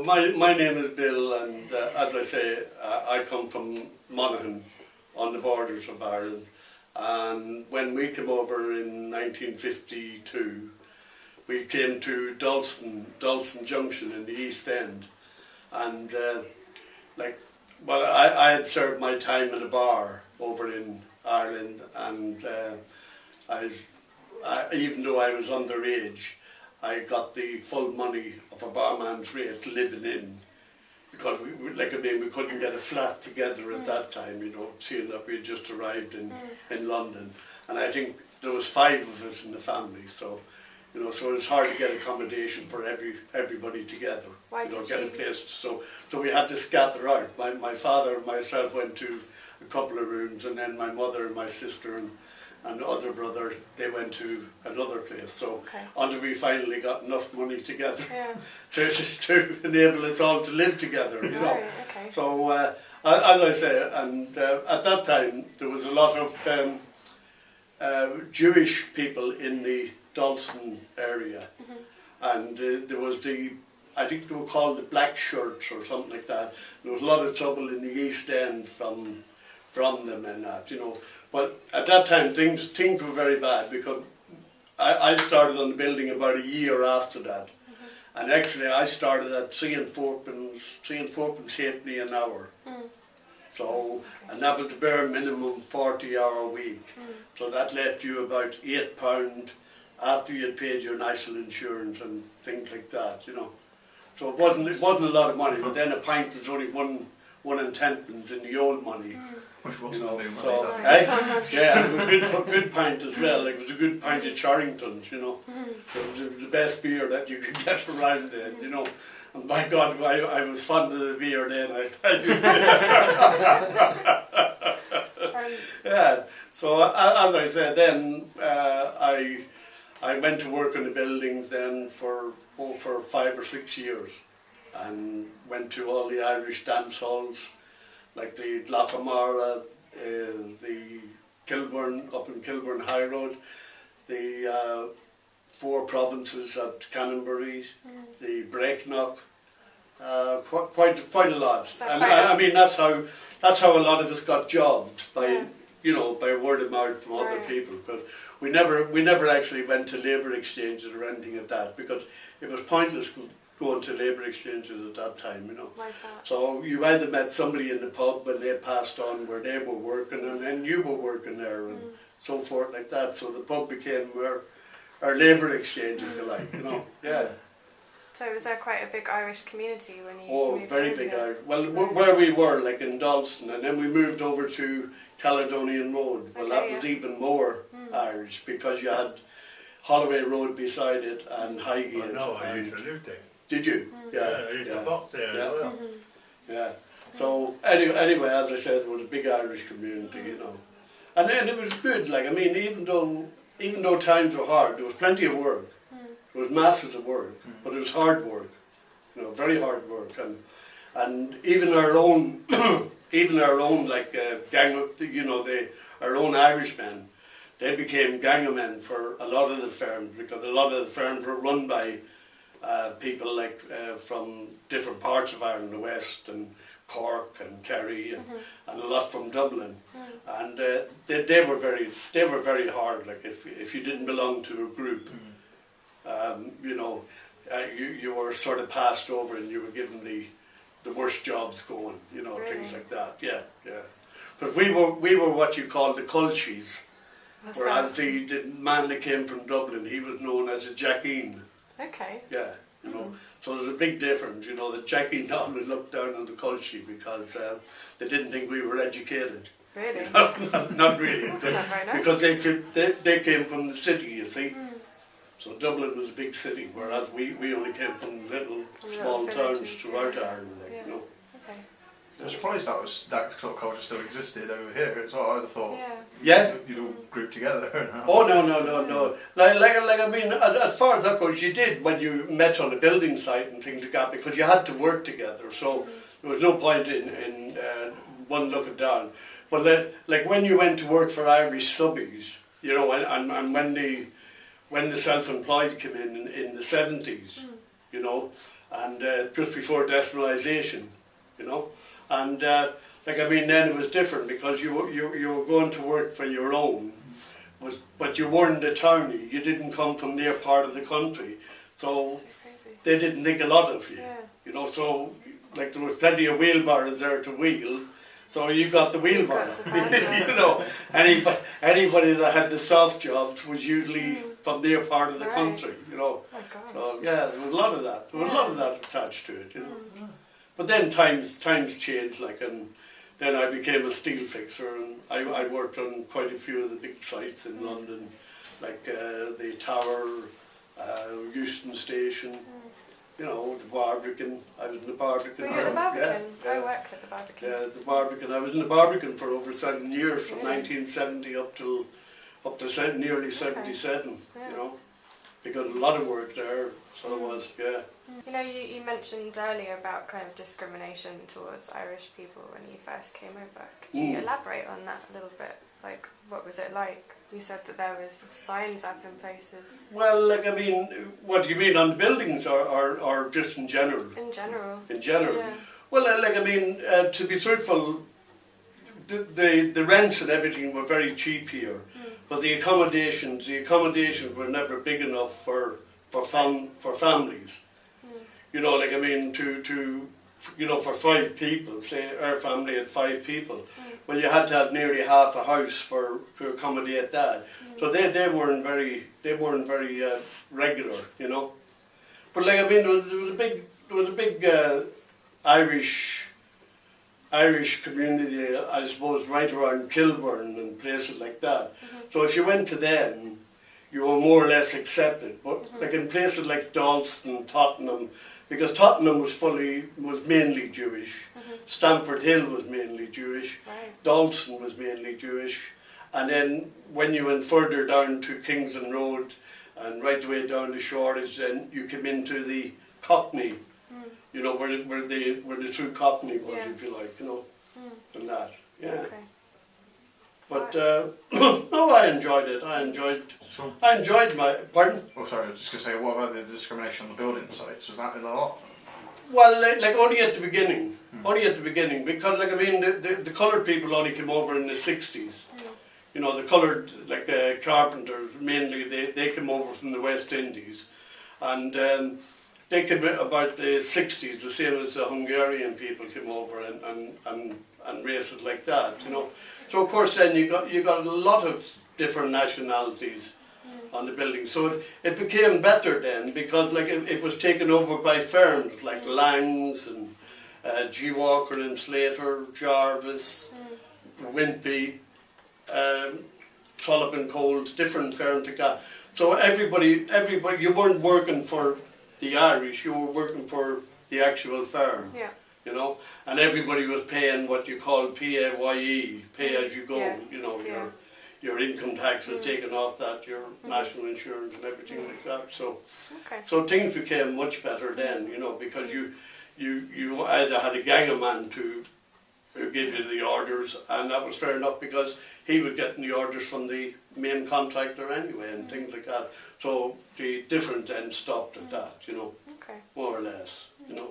my name is Bill, and as I say, I come from Monaghan, on the borders of Ireland. And when we came over in 1952, we came to Dalston Junction in the East End, and I had served my time in a bar over in Ireland, and even though I was underage, I got the full money of a barman's rate living in, because we couldn't get a flat together at that time, you know, seeing that we had just arrived in London, and I think there was 5 of us in the family, so you know, so it's hard to get accommodation for everybody together. Get a place. So we had to scatter out. My father and myself went to a couple of rooms, and then my mother and my sister and the other brother, they went to another place. So until we finally got enough money together to enable us all to live together, you know. So as I say, and at that time there was a lot of Jewish people in the Dalston area, and there was I think they were called the black shirts or something like that. There was a lot of trouble in the East End from them and that, you know. But at that time things were very bad, because I started on the building about a year after that, and actually I started at seeing fourpence halfpenny an hour. So, and that was the bare minimum 40-hour week. So that left you about £8 after you had paid your national insurance and things like that, you know. So it wasn't a lot of money, but then a pint was only one and tenpence in the old money. Which wasn't new money. So, yeah, and it was a good pint as well. Like, it was a good pint of Charringtons, you know. So it was the best beer that you could get around then, you know. And my God, I was fond of the beer then, I tell you. Yeah, so as I said then, I went to work in the buildings then for 5 or 6 years, and went to all the Irish dance halls, like the Lochamara, the Kilburn, up in Kilburn High Road, the 4 Provinces at Canonbury, the Breaknock, quite a lot. And I mean that's how a lot of us got jobs, by you know, by word of mouth from other people, because we never actually went to labour exchanges or anything like that, because it was pointless going to labour exchanges at that time, you know. Why is that? So you either met somebody in the pub when they passed on where they were working, and then you were working there, and so forth like that. So the pub became our labour exchange, if you like, you know. Yeah. So was there quite a big Irish community when you moved very big Irish. Well, where we were, like in Dalston, and then we moved over to Caledonian Road. Well, that was even more Irish, because you had Holloway Road beside it and Highgate. No, I used to live there. Did you? Yeah, I used to walk there as well. Yeah. So anyway, as I said, there was a big Irish community, you know. And then it was good, like, I mean, even though times were hard, there was plenty of work. There was masses of work, but it was hard work, you know, very hard work, and even our own, like gang, you know, our own Irishmen, they became gang of men for a lot of the firms, because a lot of the firms were run by people like from different parts of Ireland, the West and Cork and Kerry, and a lot from Dublin, and they were very hard. Like if you didn't belong to a group. You know, you were sort of passed over, and you were given the worst jobs going, you know, things like that. Yeah. But we were what you call the culchies, whereas the man that came from Dublin, he was known as a Jackeen. Okay. Yeah, you know. So there's a big difference, you know. The Jackeen always looked down on the culchie, because they didn't think we were educated. Really? Not really. That's not very nice. Because they came from the city, you see. So Dublin was a big city, whereas we only came from little small towns throughout Ireland, like, you know. Okay. I'm surprised that sort of culture still existed over here. It's what I'd have thought. Yeah. You'd all group together. Oh no. Like I mean, as far as that goes, you did when you met on a building site and things like that, because you had to work together. So there was no point in one looking down. But like when you went to work for Irish subbies, you know, and when the self-employed came in the 70s, you know, and just before decentralisation, you know, and like I mean, then it was different because you were going to work for your own, but you weren't a townie. You didn't come from their part of the country, so crazy. they didn't think a lot of you. Yeah. You know, so like there was plenty of wheelbarrows there to wheel, so you got the wheelbarrow. You know, anybody that had the soft jobs was usually from their part of the country. You know, Oh gosh. so yeah, there was a lot of that. There was a lot of that attached to it. You know, but then times changed. Like, and then I became a steel fixer, and I worked on quite a few of the big sites in London, like the Tower, Euston Station. You know, the Barbican. I was in the Barbican. Were you at the Barbican? Yeah, I worked at the Barbican. yeah, the Barbican. I was in the Barbican for over 7 years, from 1970 up to nearly 77. Yeah. You know, because a lot of work there. So it was, yeah. You know, you mentioned earlier about kind of discrimination towards Irish people when you first came over. Could you elaborate on that a little bit? Like, what was it like? You said that there was signs up in places. Well, like, I mean, what do you mean on the buildings or just in general? In general. In general. Yeah. Well, like, I mean, to be truthful, the rents and everything were very cheap here, but the accommodations were never big enough for families. You know, like, I mean, you know, for 5 people, say our family had 5 people, well, you had to have nearly half a house to accommodate that. So they weren't very regular, you know. But like, I mean, there was a big Irish community, I suppose, right around Kilburn and places like that. So if you went to them, you were more or less accepted. But like in places like Dalston, Tottenham, because Tottenham was mainly Jewish, Stamford Hill was mainly Jewish, Dalston was mainly Jewish, and then when you went further down to Kingston Road and right the way down to Shoreditch, then you came into the Cockney, you know, where the true Cockney was, if you like, you know, and that, yeah. Okay. But no, I enjoyed it. I enjoyed my pardon. Oh, sorry, I was just going to say, what about the discrimination on the building sites? Was that in a lot? Well, like only at the beginning. Only at the beginning, because like I mean, the coloured people only came over in the 60s. You know, the coloured, like the carpenters, mainly they came over from the West Indies, and they came about the 60s, the same as the Hungarian people came over and races like that. You know, so of course then you got a lot of different nationalities on the building. So it became better then, because like it was taken over by firms like Lang's and G. Walker and Slater, Jarvis, Wimpy, Sullivan Coles, different firms like that. So everybody, you weren't working for the Irish, you were working for the actual firm. Yeah. You know, and everybody was paying what you call PAYE, pay as you go. You know, your income tax was taken off that, your national insurance and everything like that. So, so things became much better then. You know, because you either had a gang of men who gave you the orders, and that was fair enough because he was getting the orders from the main contractor anyway, and things like that. So the difference then stopped at that. You know, more or less. You know.